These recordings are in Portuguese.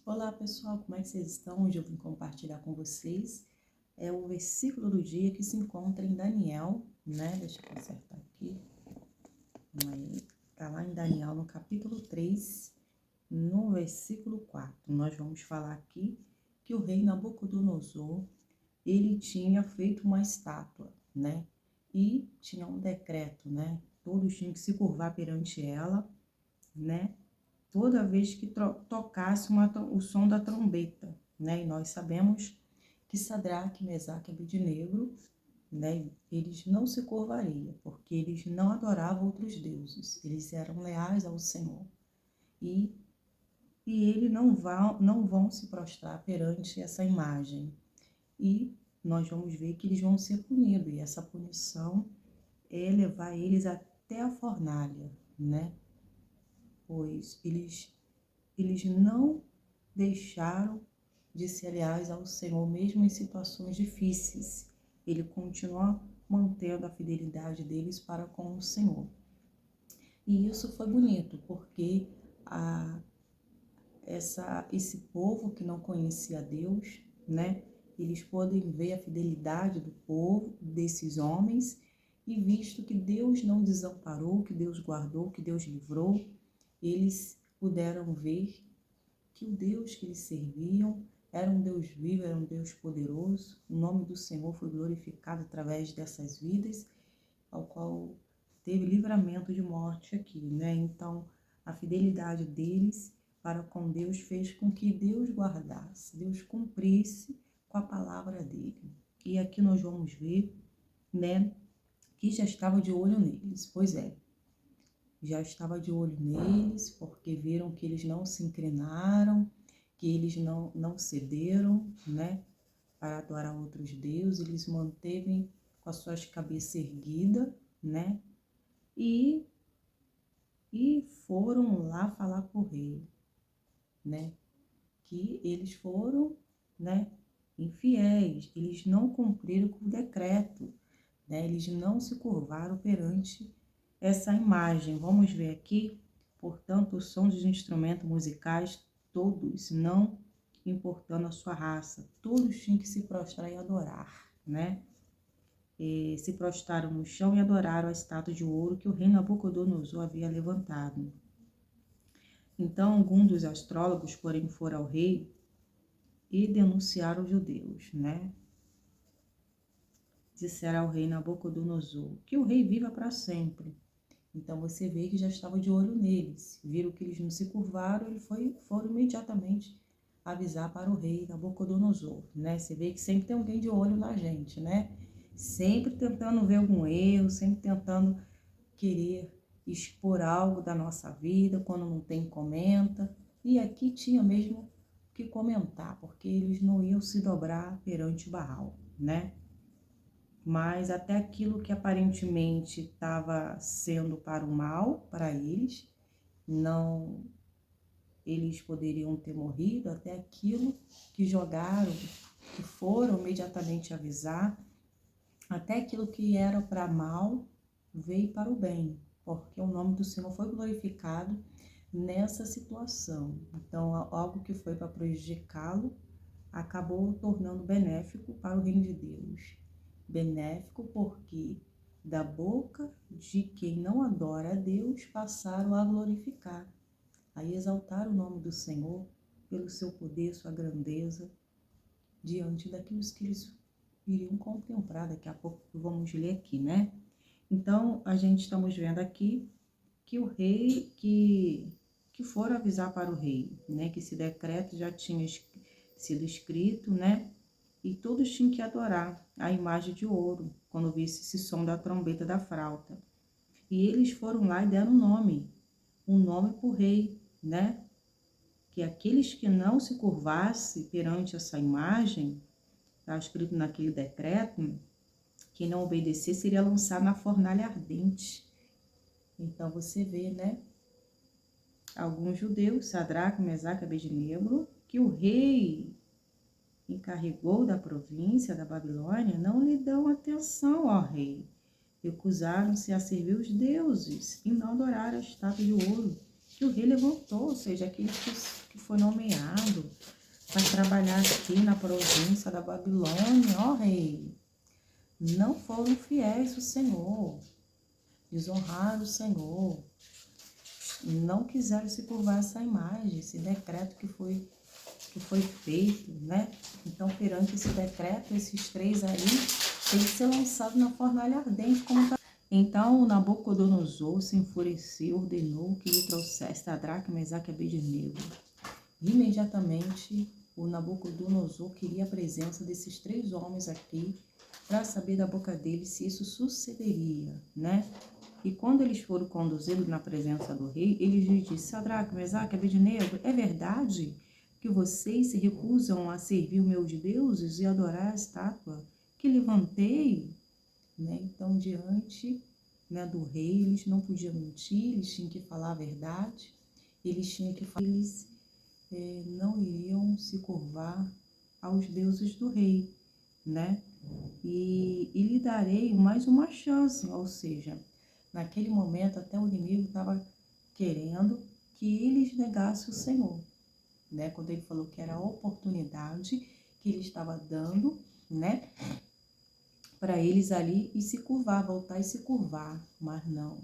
Olá pessoal, como é que vocês estão? Hoje eu vim compartilhar com vocês o versículo do dia que se encontra em Daniel, né? Deixa eu consertar aqui. Está lá em Daniel, no capítulo 3, no versículo 4. Nós vamos falar aqui que o rei Nabucodonosor, ele tinha feito uma estátua, né? E tinha um decreto, né? Todos tinham que se curvar perante ela, né? Toda vez que tocasse o som da trombeta, né? E nós sabemos que Sadraque, Mesaque e Abednego, né? Eles não se curvariam, porque eles não adoravam outros deuses, eles eram leais ao Senhor. E eles não vão se prostrar perante essa imagem. E nós vamos ver que eles vão ser punidos, e essa punição é levar eles até a fornalha, né? Pois eles não deixaram de ser leais ao Senhor, mesmo em situações difíceis. Ele continua mantendo a fidelidade deles para com o Senhor. E isso foi bonito, porque esse povo que não conhecia Deus, né? Eles podem ver a fidelidade do povo, desses homens, e visto que Deus não desamparou, que Deus guardou, que Deus livrou, eles puderam ver que o Deus que eles serviam era um Deus vivo, era um Deus poderoso. O nome do Senhor foi glorificado através dessas vidas, ao qual teve livramento de morte aqui, né? Então, a fidelidade deles para com Deus fez com que Deus guardasse, Deus cumprisse com a palavra dele. E aqui nós vamos ver, né, que já estava de olho neles. Pois é, já estava de olho neles, porque viram que eles não se inclinaram, que eles não cederam, né, para adorar outros deuses. Eles manteve com as suas cabeças erguidas, né, e foram lá falar com o rei, né, que eles foram, né, infiéis, eles não cumpriram com o decreto, né, eles não se curvaram perante essa imagem. Vamos ver aqui, portanto, o som dos instrumentos musicais, todos, não importando a sua raça, todos tinham que se prostrar e adorar, né? E se prostraram no chão e adoraram a estátua de ouro que o rei Nabucodonosor havia levantado. Então, alguns dos astrólogos, porém, foram ao rei e denunciaram os judeus, né? Disseram ao rei Nabucodonosor que o rei viva para sempre. Então você vê que já estava de olho neles, viram que eles não se curvaram, foram imediatamente avisar para o rei Nabucodonosor, né? Você vê que sempre tem alguém de olho na gente, né? Sempre tentando ver algum erro, sempre tentando querer expor algo da nossa vida, quando não tem, comenta. E aqui tinha mesmo que comentar, porque eles não iam se dobrar perante Baal, né? Mas até aquilo que aparentemente estava sendo para o mal, para eles, não, eles poderiam ter morrido, até aquilo que jogaram, que foram imediatamente avisar, até aquilo que era para mal, veio para o bem, porque o nome do Senhor foi glorificado nessa situação. Então, algo que foi para prejudicá-lo, acabou tornando benéfico para o reino de Deus. Benéfico porque da boca de quem não adora a Deus passaram a glorificar, a exaltar o nome do Senhor pelo seu poder, sua grandeza, diante daqueles que eles iriam contemplar. Daqui a pouco vamos ler aqui, né? Então, a gente estamos vendo aqui que o rei, que foram avisar para o rei, né? Que esse decreto já tinha sido escrito, né? E todos tinham que adorar a imagem de ouro, quando visse esse som da trombeta da flauta. E eles foram lá e deram um nome para o rei, né? Que aqueles que não se curvassem perante essa imagem, está escrito naquele decreto, que não obedecer seria lançado na fornalha ardente. Então você vê, né? Alguns judeus, Sadraque, Mesaque e Abednego, que o rei encarregou da província da Babilônia, não lhe dão atenção ao rei. Recusaram-se a servir os deuses e não adorar a estátua de ouro que o rei levantou, ou seja, aquele que foi nomeado para trabalhar aqui na província da Babilônia, ó rei, não foram fiéis ao Senhor, desonraram o Senhor, não quiseram se curvar a essa imagem, esse decreto que foi feito, né? Então, perante esse decreto, esses três aí têm que ser lançados na fornalha ardente, como tá. Então, Nabucodonosor se enfureceu, ordenou que lhe trouxesse Sadraque, Mesaque e Abednego. Imediatamente, o Nabucodonosor queria a presença desses três homens aqui para saber da boca deles se isso sucederia, né? E quando eles foram conduzidos na presença do rei, ele lhes disse: Sadraque, Mesaque e Abednego, é verdade que vocês se recusam a servir os meus deuses e adorar a estátua que levantei? Né? Então, diante, né, do rei, eles não podiam mentir, eles tinham que falar a verdade, eles tinham que falar, eles não iriam se curvar aos deuses do rei, né? E lhe darei mais uma chance, ou seja, naquele momento até o inimigo estava querendo que eles negassem o Senhor, né? Quando ele falou que era a oportunidade que ele estava dando, né, para eles ali e se curvar, voltar e se curvar, mas não.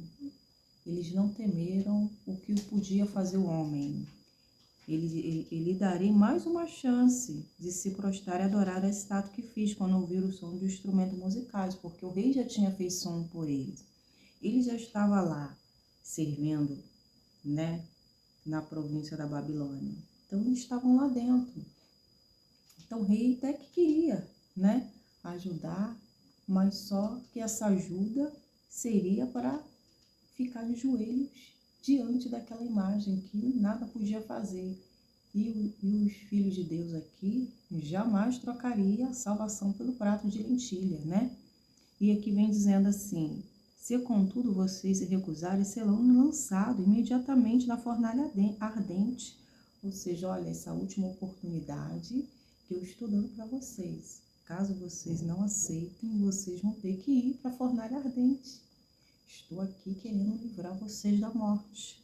Eles não temeram o que podia fazer o homem. Ele darei mais uma chance de se prostrar e adorar a estátua que fiz quando ouviram o som de instrumentos musicais, porque o rei já tinha feito som por eles. Ele já estava lá servindo, né, na província da Babilônia. Então, eles estavam lá dentro. Então, o rei até que queria, né, ajudar, mas só que essa ajuda seria para ficar de joelhos diante daquela imagem que nada podia fazer. E os filhos de Deus aqui jamais trocaria a salvação pelo prato de lentilha, né? E aqui vem dizendo assim: se contudo vocês se recusarem, serão lançados imediatamente na fornalha ardente. Ou seja, olha, essa última oportunidade que eu estou dando para vocês. Caso vocês não aceitem, vocês vão ter que ir para a fornalha ardente. Estou aqui querendo livrar vocês da morte.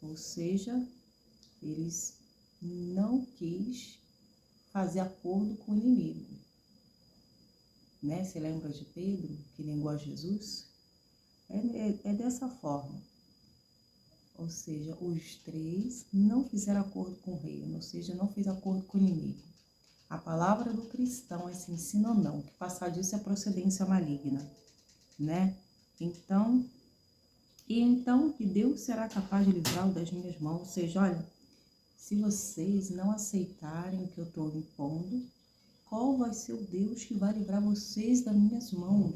Ou seja, eles não quis fazer acordo com o inimigo. Né? Você lembra de Pedro, que negou a Jesus? É dessa forma. Ou seja, os três não fizeram acordo com o rei, ou seja, não fez acordo com o inimigo. A palavra do cristão é se ensina ou não, que passar disso é procedência maligna, né? Então, que Deus será capaz de livrá-lo das minhas mãos. Ou seja, olha, se vocês não aceitarem o que eu estou impondo, qual vai ser o Deus que vai livrar vocês das minhas mãos?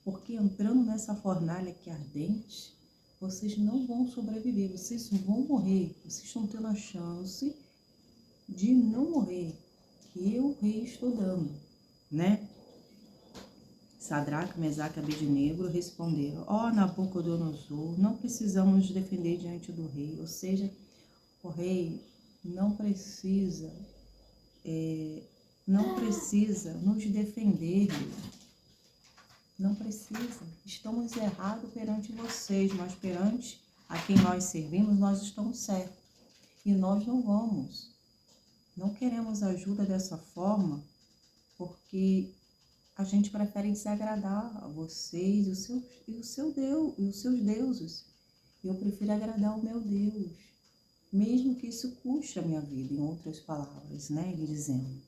Porque entrando nessa fornalha aqui ardente, vocês não vão sobreviver, vocês vão morrer. Vocês estão tendo a chance de não morrer, que eu, rei, estou dando, né? Sadraque, Mesaque e Abednego responderam: ó Nabucodonosor, não precisamos nos defender diante do rei. Ou seja, o rei não precisa nos defender, não precisa. Estamos errados perante vocês, mas perante a quem nós servimos, nós estamos certos. E nós não queremos ajuda dessa forma, porque a gente prefere desagradar a vocês e o seu Deus e os seus deuses. Eu prefiro agradar o meu Deus, mesmo que isso custe a minha vida, em outras palavras, né? Ele dizendo: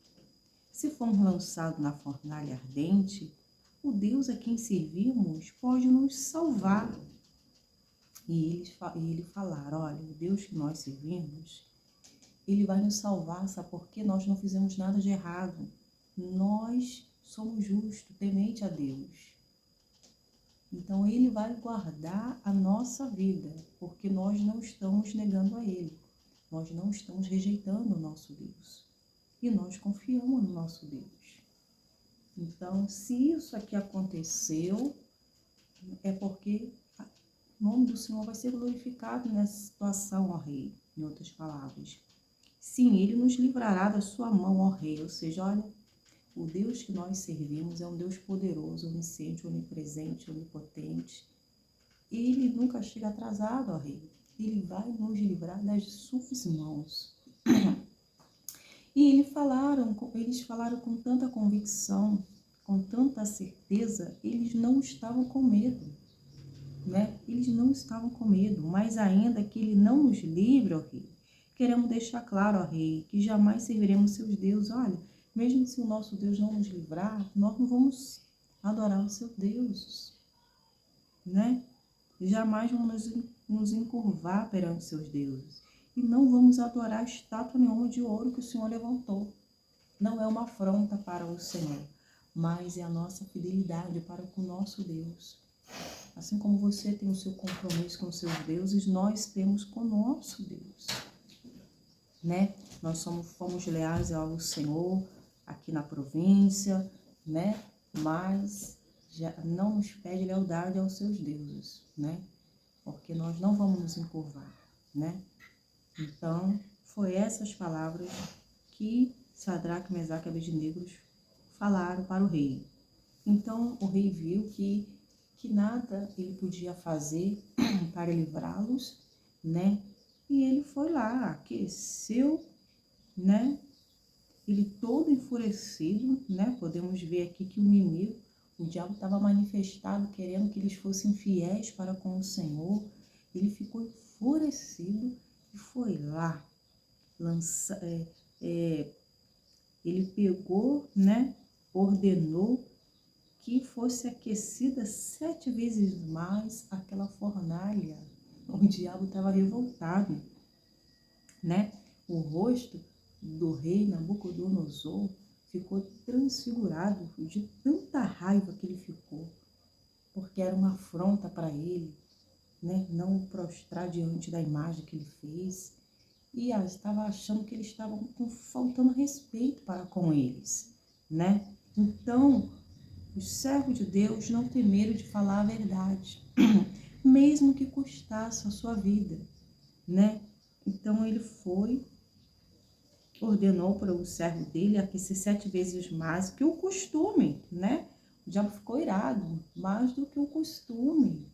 se formos lançados na fornalha ardente, o Deus a quem servimos pode nos salvar. E ele falar: olha, o Deus que nós servimos, ele vai nos salvar, sabe por quê? Nós não fizemos nada de errado. Nós somos justos, temente a Deus. Então, ele vai guardar a nossa vida, porque nós não estamos negando a ele. Nós não estamos rejeitando o nosso Deus. E nós confiamos no nosso Deus. Então, se isso aqui aconteceu, é porque o nome do Senhor vai ser glorificado nessa situação, ó Rei. Em outras palavras, sim, ele nos livrará da sua mão, ó Rei. Ou seja, olha, o Deus que nós servimos é um Deus poderoso, onisciente, onipresente, onipotente. Ele nunca chega atrasado, ó Rei. Ele vai nos livrar das suas mãos. E eles falaram com tanta convicção, com tanta certeza, eles não estavam com medo, né? Eles não estavam com medo, mas ainda que ele não nos livre, ó rei, queremos deixar claro, ó rei, que jamais serviremos seus deuses. Olha, mesmo se o nosso Deus não nos livrar, nós não vamos adorar os seus deuses, né? Jamais vamos nos encurvar perante seus deuses. E não vamos adorar estátua nenhuma de ouro que o Senhor levantou. Não é uma afronta para o Senhor, mas é a nossa fidelidade para com o nosso Deus. Assim como você tem o seu compromisso com os seus deuses, nós temos com o nosso Deus, né? Nós fomos leais ao Senhor aqui na província, né? Mas já não nos pede lealdade aos seus deuses, né? Porque nós não vamos nos encurvar, né? Então, foi essas palavras que Sadraque, Mesaque e Abednego falaram para o rei. Então, o rei viu que nada ele podia fazer para livrá-los, né? E ele foi lá, aqueceu, né? Ele todo enfurecido, né? Podemos ver aqui que o inimigo, o diabo estava manifestado, querendo que eles fossem fiéis para com o Senhor. Ele ficou enfurecido e foi lá. Ele pegou, né? Ordenou que fosse aquecida 7 vezes mais aquela fornalha. O diabo estava revoltado, né? O rosto do rei Nabucodonosor ficou transfigurado de tanta raiva que ele ficou, porque era uma afronta para ele, né? Não prostrar diante da imagem que ele fez. E estava achando que eles estavam faltando respeito para com eles, né? Então, os servos de Deus não têm medo de falar a verdade, mesmo que custasse a sua vida, né? Então ele ordenou para o servo dele aquecer 7 vezes mais que o costume, né? O diabo ficou irado, mais do que o costume.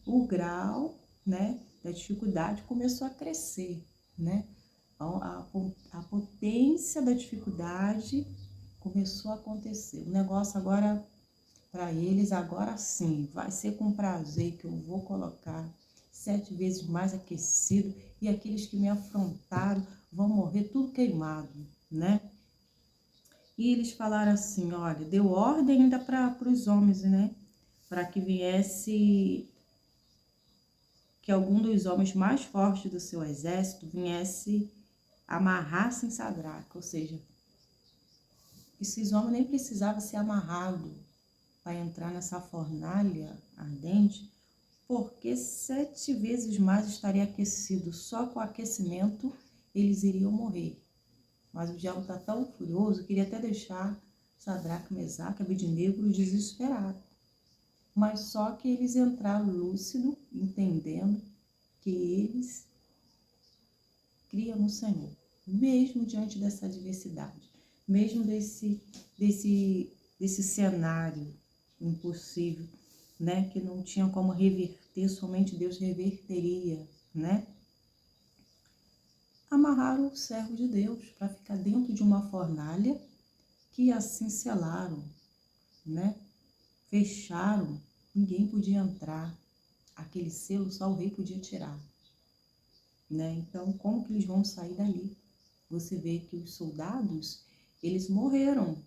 O grau, né, da dificuldade começou a crescer, né? A potência da dificuldade começou a acontecer. O negócio agora, para eles, agora sim, vai ser com prazer que eu vou colocar 7 vezes mais aquecido e aqueles que me afrontaram vão morrer tudo queimado, né? E eles falaram assim, olha, deu ordem ainda para os homens, né? Para que viesse, que algum dos homens mais fortes do seu exército viesse amarrar-se em Sadraque, ou seja, esses homens nem precisavam ser amarrados para entrar nessa fornalha ardente, porque 7 vezes mais estaria aquecido. Só com o aquecimento eles iriam morrer. Mas o diabo está tão furioso, queria até deixar Sadraque, Mesaque e Abednego desesperados. Mas só que eles entraram lúcido, entendendo que eles criam no Senhor, mesmo diante dessa adversidade, mesmo desse cenário impossível, né, que não tinha como reverter, somente Deus reverteria, né? Amarraram o servo de Deus para ficar dentro de uma fornalha que assim selaram, né? Fecharam, ninguém podia entrar. Aquele selo só o rei podia tirar, né? Então, como que eles vão sair dali? Você vê que os soldados, eles morreram.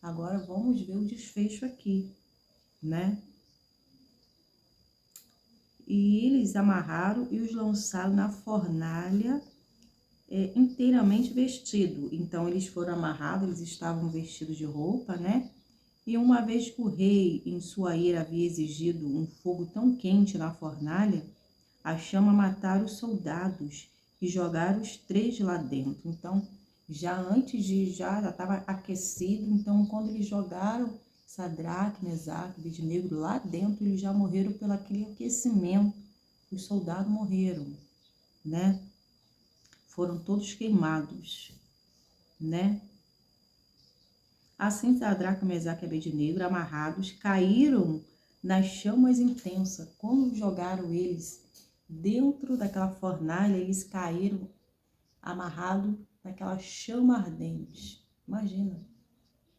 Agora vamos ver o desfecho aqui, né? E eles amarraram e os lançaram na fornalha inteiramente vestido. Então eles foram amarrados, eles estavam vestidos de roupa, né? E uma vez que o rei, em sua ira, havia exigido um fogo tão quente na fornalha, a chama mataram os soldados e jogaram os 3 lá dentro. Então, já antes já estava aquecido. Então, quando eles jogaram Sadraque, Mesaque, Abednego lá dentro, eles já morreram pelo aquele aquecimento. Os soldados morreram, né? Foram todos queimados, né? Assim, Sadraque, Mesaque e Abednego, amarrados, caíram nas chamas intensas. Quando jogaram eles dentro daquela fornalha, eles caíram amarrados naquela chama ardente. Imagina,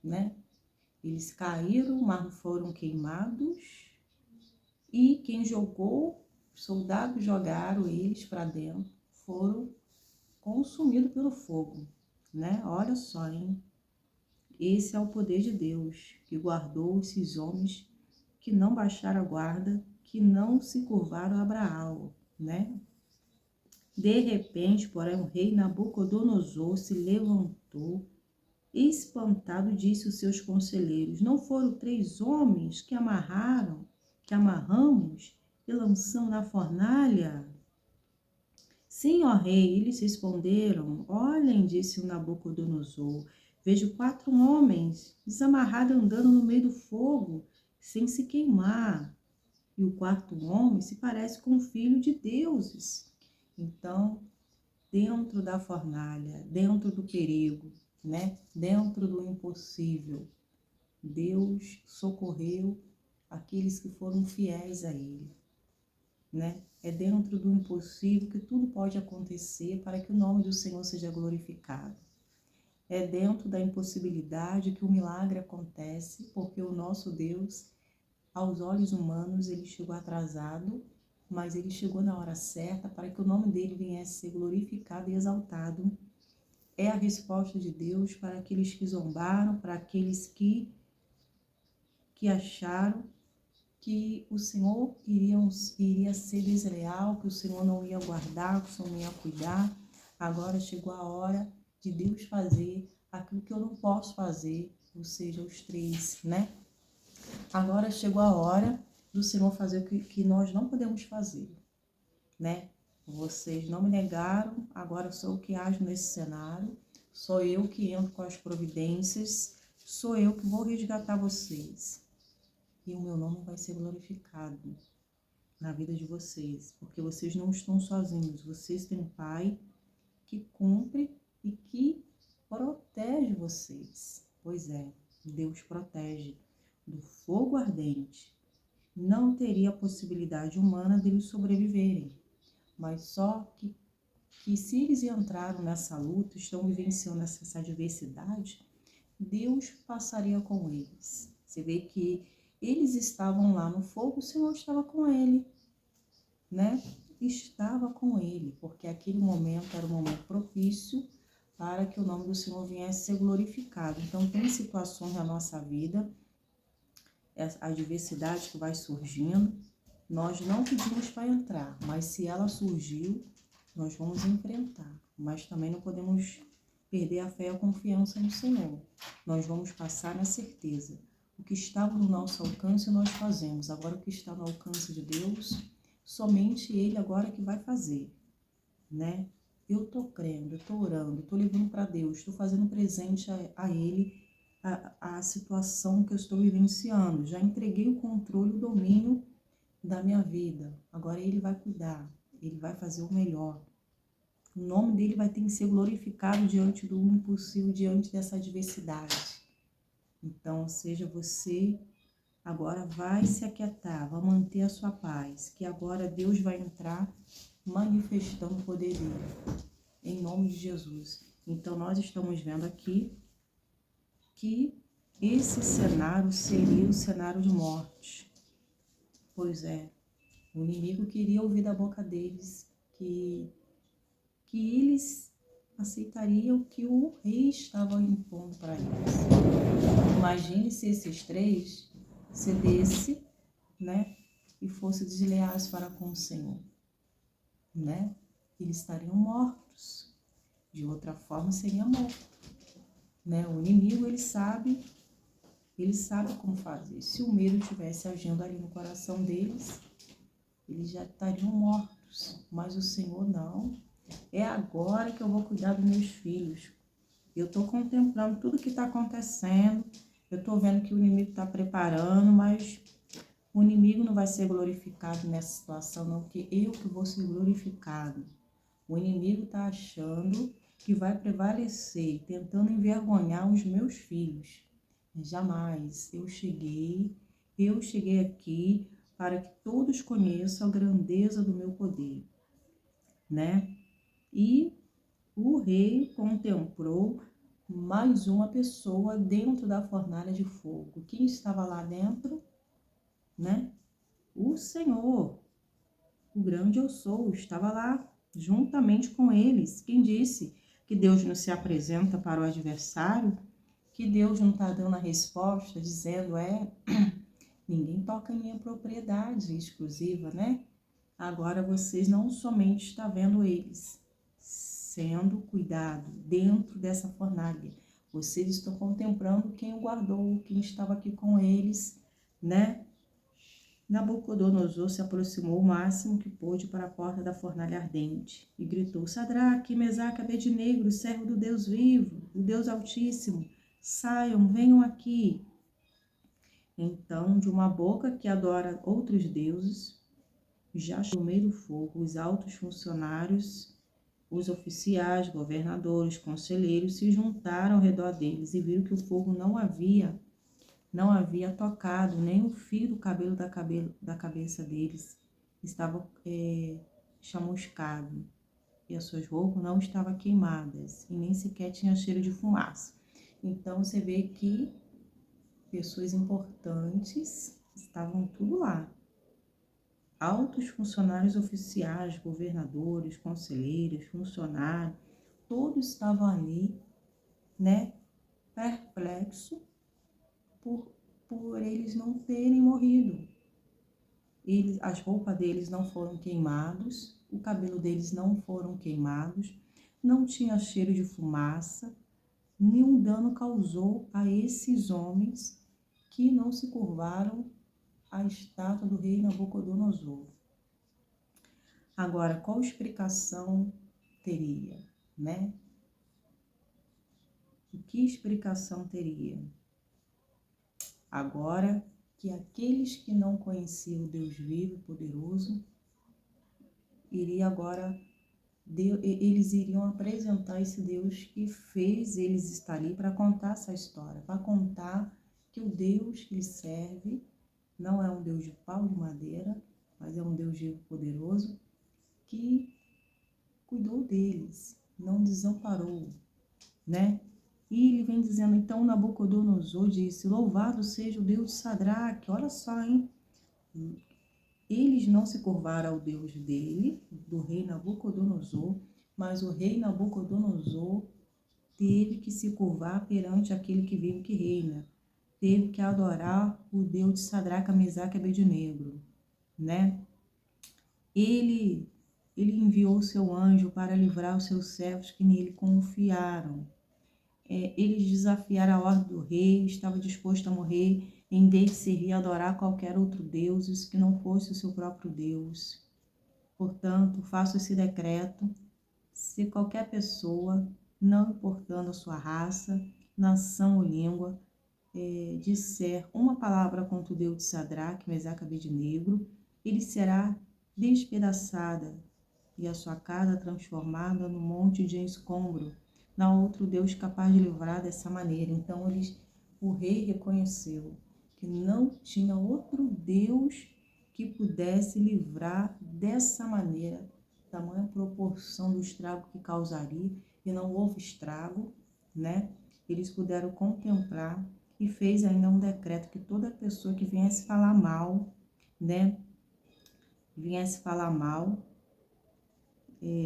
né? Eles caíram, mas não foram queimados. E quem jogou, os soldados jogaram eles para dentro, foram consumidos pelo fogo, né? Olha só, hein? Esse é o poder de Deus, que guardou esses homens que não baixaram a guarda, que não se curvaram a Baal, né? De repente, porém, o rei Nabucodonosor se levantou, espantado, disse aos seus conselheiros: não foram 3 homens que amarramos e lançamos na fornalha? Sim, ó rei, eles responderam. Olhem, disse o Nabucodonosor, vejo 4 homens desamarrados andando no meio do fogo, sem se queimar. E o 4º homem se parece com o filho de deuses. Então, dentro da fornalha, dentro do perigo, né? Dentro do impossível, Deus socorreu aqueles que foram fiéis a Ele, né? É dentro do impossível que tudo pode acontecer para que o nome do Senhor seja glorificado. É dentro da impossibilidade que o milagre acontece, porque o nosso Deus, aos olhos humanos, ele chegou atrasado, mas ele chegou na hora certa para que o nome dele viesse ser glorificado e exaltado. É a resposta de Deus para aqueles que zombaram, para aqueles que acharam que o Senhor iria ser desleal, que o Senhor não ia guardar, que o Senhor não ia cuidar. Agora chegou a hora de Deus fazer aquilo que eu não posso fazer, ou seja, os 3, né? Agora chegou a hora do Senhor fazer o que nós não podemos fazer, né? Vocês não me negaram, agora sou eu que ajo nesse cenário, sou eu que entro com as providências, sou eu que vou resgatar vocês. E o meu nome vai ser glorificado na vida de vocês, porque vocês não estão sozinhos, vocês têm um Pai que cumpre e que protege vocês. Pois é, Deus protege do fogo ardente. Não teria possibilidade humana deles sobreviverem, mas só que se eles entraram nessa luta, estão vivenciando essa adversidade, Deus passaria com eles. Você vê que eles estavam lá no fogo, o Senhor estava com ele, né? Estava com ele, porque aquele momento era um momento propício para que o nome do Senhor viesse a ser glorificado. Então, tem situações na nossa vida, a adversidade que vai surgindo, nós não pedimos para entrar, mas se ela surgiu, nós vamos enfrentar. Mas também não podemos perder a fé e a confiança no Senhor. Nós vamos passar na certeza. O que estava no nosso alcance, nós fazemos. Agora, o que está no alcance de Deus, somente Ele agora que vai fazer, né? Eu estou crendo, eu estou orando, estou levando para Deus, estou fazendo presente a Ele a situação que eu estou vivenciando. Já entreguei o controle, o domínio da minha vida. Agora Ele vai cuidar, Ele vai fazer o melhor. O nome dele vai ter que ser glorificado diante do impossível, diante dessa adversidade. Então, seja você, agora vai se aquietar, vai manter a sua paz, que agora Deus vai entrar manifestando o poder dele, em nome de Jesus. Então, nós estamos vendo aqui que esse cenário seria o cenário de morte. Pois é, o inimigo queria ouvir da boca deles que eles aceitariam o que o rei estava impondo para eles. Imagine se esses 3 cedessem, né, e fossem desleais para com o Senhor, né? Eles estariam mortos. De outra forma, seria morto, né? O inimigo, ele sabe como fazer. Se o medo estivesse agindo ali no coração deles, eles já estariam mortos. Mas o Senhor não. É agora que eu vou cuidar dos meus filhos. Eu estou contemplando tudo que está acontecendo. Eu estou vendo que o inimigo está preparando, mas o inimigo não vai ser glorificado nessa situação, não, porque eu que vou ser glorificado. O inimigo está achando que vai prevalecer, tentando envergonhar os meus filhos. Jamais. Eu cheguei aqui para que todos conheçam a grandeza do meu poder, né? E o rei contemplou mais uma pessoa dentro da fornalha de fogo. Quem estava lá dentro, né? O Senhor, o grande eu sou, estava lá juntamente com eles. Quem disse que Deus não se apresenta para o adversário? Que Deus não está dando a resposta, dizendo, ninguém toca em minha propriedade exclusiva, né? Agora vocês não somente estão vendo eles sendo cuidado dentro dessa fornalha, vocês estão contemplando quem o guardou, quem estava aqui com eles, né? Nabucodonosor se aproximou o máximo que pôde para a porta da fornalha ardente e gritou: Sadraque, Mesaque, Abednego, servo do Deus vivo, o Deus Altíssimo, saiam, venham aqui. Então, de uma boca que adora outros deuses, já no meio do fogo, os altos funcionários, os oficiais, governadores, conselheiros se juntaram ao redor deles e viram que o fogo não havia tocado nem o fio do cabelo da cabeça deles. Estava chamuscado e as suas roupas não estavam queimadas e nem sequer tinha cheiro de fumaça. Então você vê que pessoas importantes estavam tudo lá. Altos funcionários oficiais, governadores, conselheiros, funcionários, todos estavam ali, né, perplexo por eles não terem morrido. As roupas deles não foram queimadas, o cabelo deles não foram queimados, não tinha cheiro de fumaça, nenhum dano causou a esses homens que não se curvaram à estátua do rei Nabucodonosor. Agora, qual explicação teria, né? Que explicação teria? Agora que aqueles que não conheciam o Deus vivo e poderoso, eles iriam apresentar esse Deus que fez eles estar ali para contar essa história, para contar que o Deus que eles servem não é um Deus de pau de madeira, mas é um Deus vivo e poderoso que cuidou deles, não desamparou, né? E ele vem dizendo, então Nabucodonosor disse, louvado seja o Deus de Sadraque, olha só, hein? Eles não se curvaram ao Deus dele, do rei Nabucodonosor, mas o rei Nabucodonosor teve que se curvar perante aquele que vive e que reina. Teve que adorar o Deus de Sadraque, Mesaque e Abednego, né? Ele enviou seu anjo para livrar os seus servos que nele confiaram. Eles desafiaram a ordem do rei, estava disposto a morrer em vez de servir e adorar qualquer outro deus que não fosse o seu próprio Deus. Portanto, faço esse decreto, se qualquer pessoa, não importando a sua raça, nação ou língua, disser uma palavra contra o Deus de Sadraque, Mesaque e Abednego, ele será despedaçada e a sua casa transformada num monte de escombro. Não há outro Deus capaz de livrar dessa maneira. Então o rei reconheceu que não tinha outro Deus que pudesse livrar dessa maneira, tamanha proporção do estrago que causaria, e não houve estrago, né? Eles puderam contemplar e fez ainda um decreto que toda pessoa que viesse falar mal, né? Viesse falar mal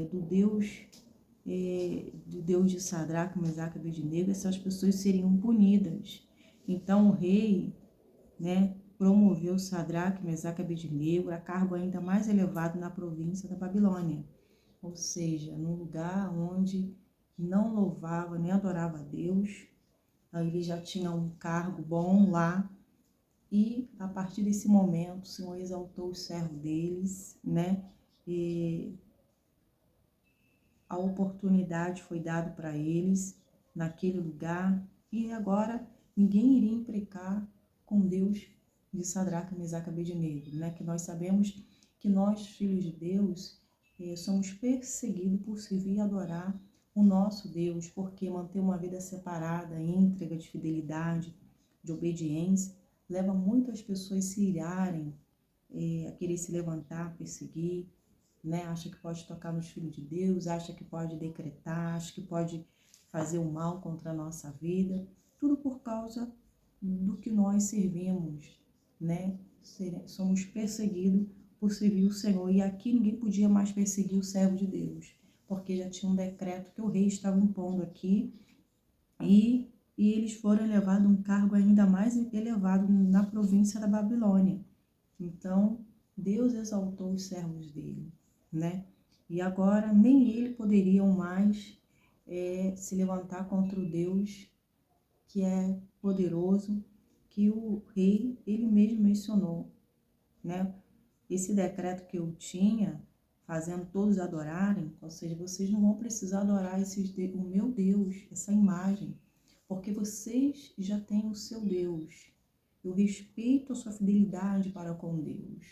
do Deus de Sadraque, Mesaque e Abednego, essas pessoas seriam punidas. Então o rei, né, promoveu Sadraque, Mesaque e Abednego a cargo ainda mais elevado na província da Babilônia, ou seja, num lugar onde não louvava nem adorava a Deus. Ele já tinha um cargo bom lá, e a partir desse momento o Senhor exaltou os servos deles, né? E a oportunidade foi dada para eles naquele lugar, e agora ninguém iria imprecar com Deus de Sadraque, Mesaque e Abednego, né? Que nós sabemos que nós, filhos de Deus, somos perseguidos por servir e adorar o nosso Deus, porque manter uma vida separada, íntegra, de fidelidade, de obediência, leva muitas pessoas a se irarem a querer se levantar, perseguir, né? Acha que pode tocar nos filhos de Deus, acha que pode decretar, acha que pode fazer o mal contra a nossa vida, tudo por causa do que nós servimos, né? Somos perseguidos por servir o Senhor, e aqui ninguém podia mais perseguir o servo de Deus, porque já tinha um decreto que o rei estava impondo aqui, e eles foram elevados a um cargo ainda mais elevado na província da Babilônia. Então, Deus exaltou os servos dele, né? E agora nem eles poderiam mais se levantar contra o Deus que é poderoso, que o rei, ele mesmo mencionou, né? Esse decreto que eu tinha, fazendo todos adorarem, ou seja, vocês não vão precisar adorar o meu Deus, essa imagem, porque vocês já têm o seu Deus. Eu respeito a sua fidelidade para com Deus.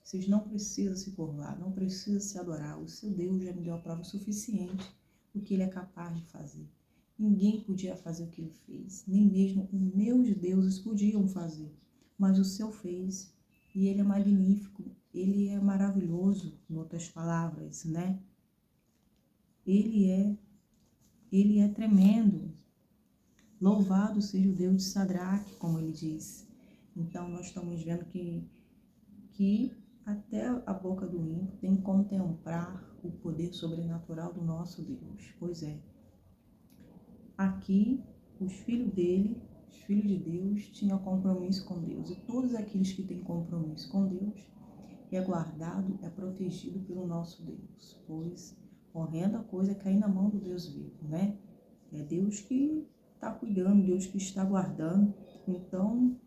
Vocês não precisam se curvar, não precisam se adorar. O seu Deus já me deu a prova suficiente do que ele é capaz de fazer. Ninguém podia fazer o que ele fez, nem mesmo os meus deuses podiam fazer, mas o seu fez, e ele é magnífico, ele é maravilhoso, em outras palavras, né? Ele é tremendo. Louvado seja o Deus de Sadraque, como ele diz. Então nós estamos vendo que até a boca do ímpio tem que contemplar o poder sobrenatural do nosso Deus. Pois é, aqui os filhos dele, os filhos de Deus, tinham compromisso com Deus. E todos aqueles que têm compromisso com Deus é guardado, é protegido pelo nosso Deus. Pois horrenda coisa é cair na mão do Deus vivo, né? É Deus que está cuidando, Deus que está guardando. Então,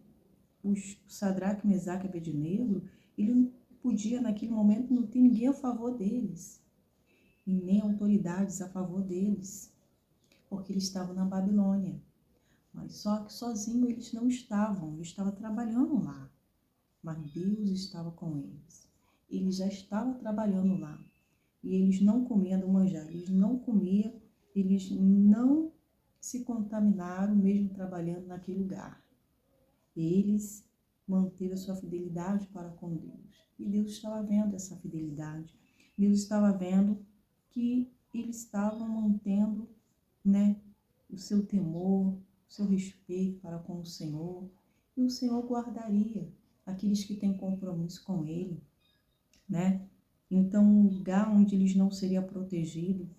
o Sadraque, Mesaque e Abednego, ele não podia naquele momento não ter ninguém a favor deles, e nem autoridades a favor deles, porque eles estavam na Babilônia. Mas só que sozinhos eles não estavam, eles estavam trabalhando lá, mas Deus estava com eles. Eles já estavam trabalhando lá, e eles não comiam do manjar, eles não comiam, eles não se contaminaram mesmo trabalhando naquele lugar. Eles manteram a sua fidelidade para com Deus. E Deus estava vendo essa fidelidade. Deus estava vendo que eles estavam mantendo, né, o seu temor, o seu respeito para com o Senhor. E o Senhor guardaria aqueles que têm compromisso com Ele, né? Então, um lugar onde eles não seriam protegidos,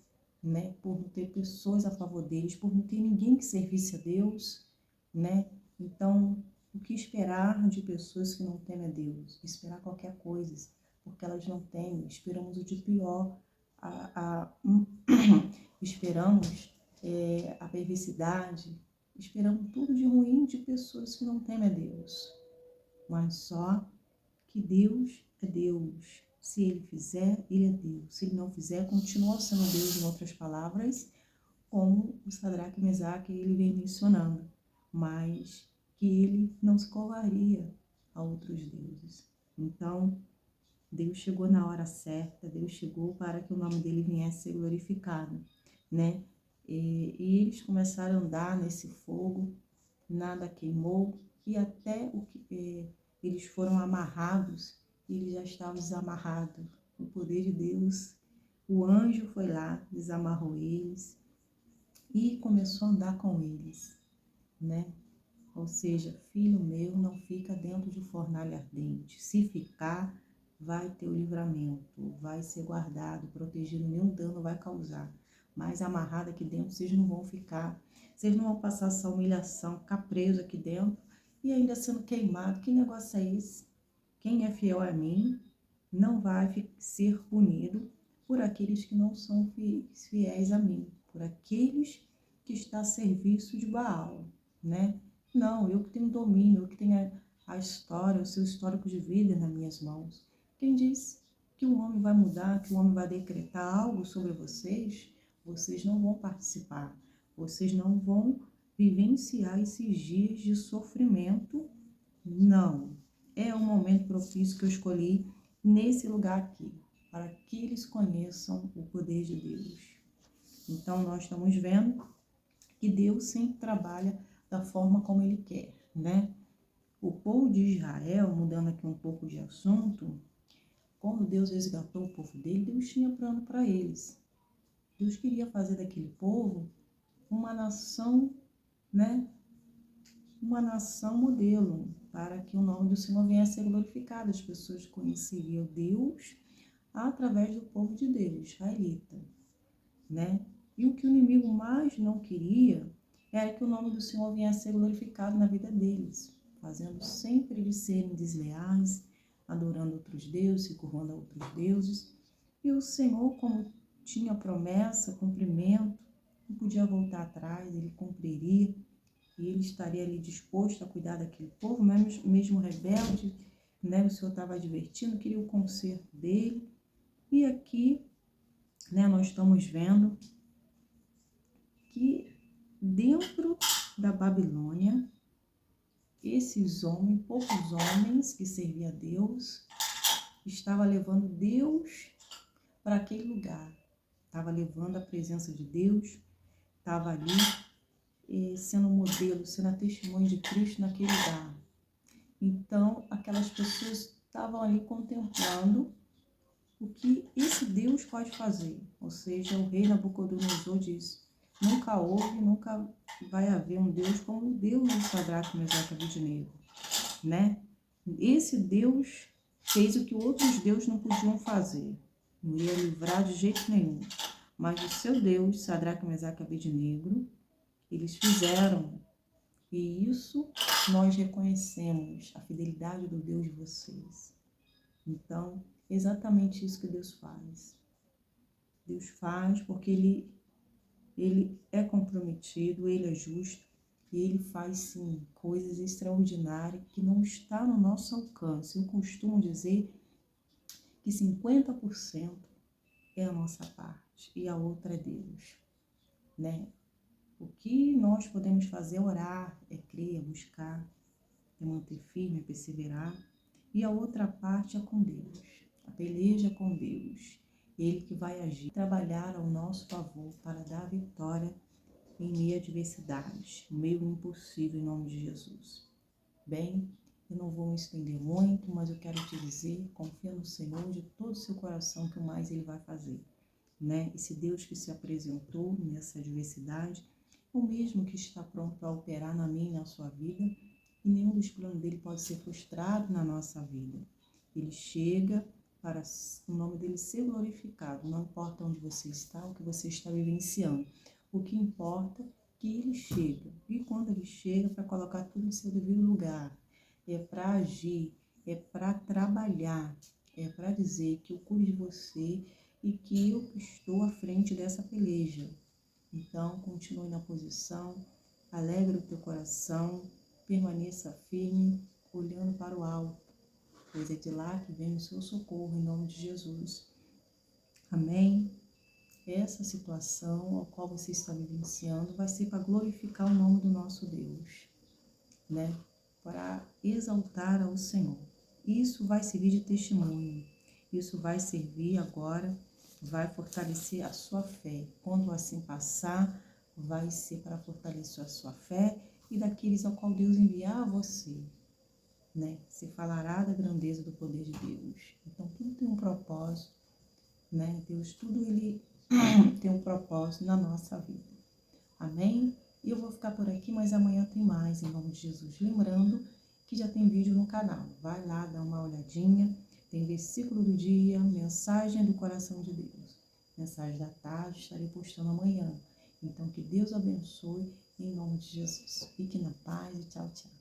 né, por não ter pessoas a favor deles, por não ter ninguém que servisse a Deus, né? Então, o que esperar de pessoas que não temem a Deus? Esperar qualquer coisa, porque elas não temem. Esperamos o de pior, esperamos a perversidade, esperamos tudo de ruim de pessoas que não temem a Deus. Mas só que Deus é Deus. Se Ele fizer, Ele é Deus. Se Ele não fizer, continua sendo Deus, em outras palavras, como o Sadraque, Mesaque, ele vem mencionando. Mas que ele não se curvaria a outros deuses. Então, Deus chegou na hora certa, Deus chegou para que o nome dele viesse a ser glorificado, né? E eles começaram a andar nesse fogo, nada queimou, e até eles foram amarrados, eles já estavam desamarrados. O poder de Deus, o anjo foi lá, desamarrou eles e começou a andar com eles, né? Ou seja, filho meu, não fica dentro de fornalha ardente. Se ficar, vai ter o livramento, vai ser guardado, protegido, nenhum dano vai causar. Mas amarrado aqui dentro, vocês não vão ficar. Vocês não vão passar essa humilhação, ficar preso aqui dentro e ainda sendo queimado. Que negócio é esse? Quem é fiel a mim não vai ser punido por aqueles que não são fiéis a mim, por aqueles que estão a serviço de Baal, né? Não, eu que tenho domínio, eu que tenho a história, o seu histórico de vida nas minhas mãos. Quem diz que o homem vai mudar, que o homem vai decretar algo sobre vocês, vocês não vão participar, vocês não vão vivenciar esses dias de sofrimento, não. É o momento propício que eu escolhi nesse lugar aqui, para que eles conheçam o poder de Deus. Então, nós estamos vendo que Deus sempre trabalha da forma como Ele quer, né? O povo de Israel, mudando aqui um pouco de assunto, quando Deus resgatou o povo dele, Deus tinha plano para eles. Deus queria fazer daquele povo uma nação, né? Uma nação modelo, para que o nome do Senhor venha a ser glorificado. As pessoas conheceriam Deus através do povo de Deus, israelita, né? E o que o inimigo mais não queria era que o nome do Senhor viesse a ser glorificado na vida deles, fazendo sempre eles serem desleais, adorando outros deuses, se curvando a outros deuses. E o Senhor, como tinha promessa, cumprimento, não podia voltar atrás, ele cumpriria, e ele estaria ali disposto a cuidar daquele povo, mesmo rebelde, né? O Senhor estava advertindo, queria o conserto dele. E aqui, né, nós estamos vendo que dentro da Babilônia, esses homens, poucos homens que serviam a Deus, estavam levando Deus para aquele lugar. Estava levando a presença de Deus, estava ali sendo modelo, sendo a testemunha de Cristo naquele lugar. Então, aquelas pessoas estavam ali contemplando o que esse Deus pode fazer. Ou seja, o rei Nabucodonosor disse: nunca houve, nunca vai haver um Deus como o Deus de Sadraque, Mesaque e Abednego, né? Esse Deus fez o que outros deuses não podiam fazer. Não ia livrar de jeito nenhum. Mas o seu Deus, Sadraque, Mesaque e Abednego, eles fizeram. E isso nós reconhecemos, a fidelidade do Deus de vocês. Então, exatamente isso que Deus faz. Deus faz porque Ele é comprometido, Ele é justo, e Ele faz, sim, coisas extraordinárias que não está no nosso alcance. Eu costumo dizer que 50% é a nossa parte e a outra é Deus, né? O que nós podemos fazer é orar, é crer, é buscar, é manter firme, é perseverar. E a outra parte é com Deus. A peleja é com Deus. Ele que vai agir, trabalhar ao nosso favor para dar vitória em meio a adversidades, meio impossível, em nome de Jesus. Bem, eu não vou me estender muito, mas eu quero te dizer, confia no Senhor de todo o seu coração, que o mais Ele vai fazer, né? Esse Deus que se apresentou nessa adversidade, o mesmo que está pronto a operar na minha e na sua vida, e nenhum dos planos dele pode ser frustrado na nossa vida. Ele chega para o nome dele ser glorificado, não importa onde você está, o que você está vivenciando. O que importa é que ele chega, e quando ele chega, para colocar tudo em seu devido lugar, é para agir, é para trabalhar, é para dizer que eu cuido de você e que eu estou à frente dessa peleja. Então, continue na posição, alegre o teu coração, permaneça firme, olhando para o alto, pois é de lá que vem o seu socorro, em nome de Jesus. Amém? Essa situação a qual você está vivenciando vai ser para glorificar o nome do nosso Deus, né? Para exaltar ao Senhor. Isso vai servir de testemunho, isso vai servir agora, vai fortalecer a sua fé. Quando assim passar, vai ser para fortalecer a sua fé e daqueles ao qual Deus enviar a você, né? Se falará da grandeza do poder de Deus. Então, tudo tem um propósito, né? Deus, tudo ele tem um propósito na nossa vida. Amém? E eu vou ficar por aqui, mas amanhã tem mais, em nome de Jesus. Lembrando que já tem vídeo no canal. Vai lá, dá uma olhadinha. Tem versículo do dia, mensagem do coração de Deus. Mensagem da tarde, estarei postando amanhã. Então, que Deus abençoe, em nome de Jesus. Fique na paz e tchau, tchau.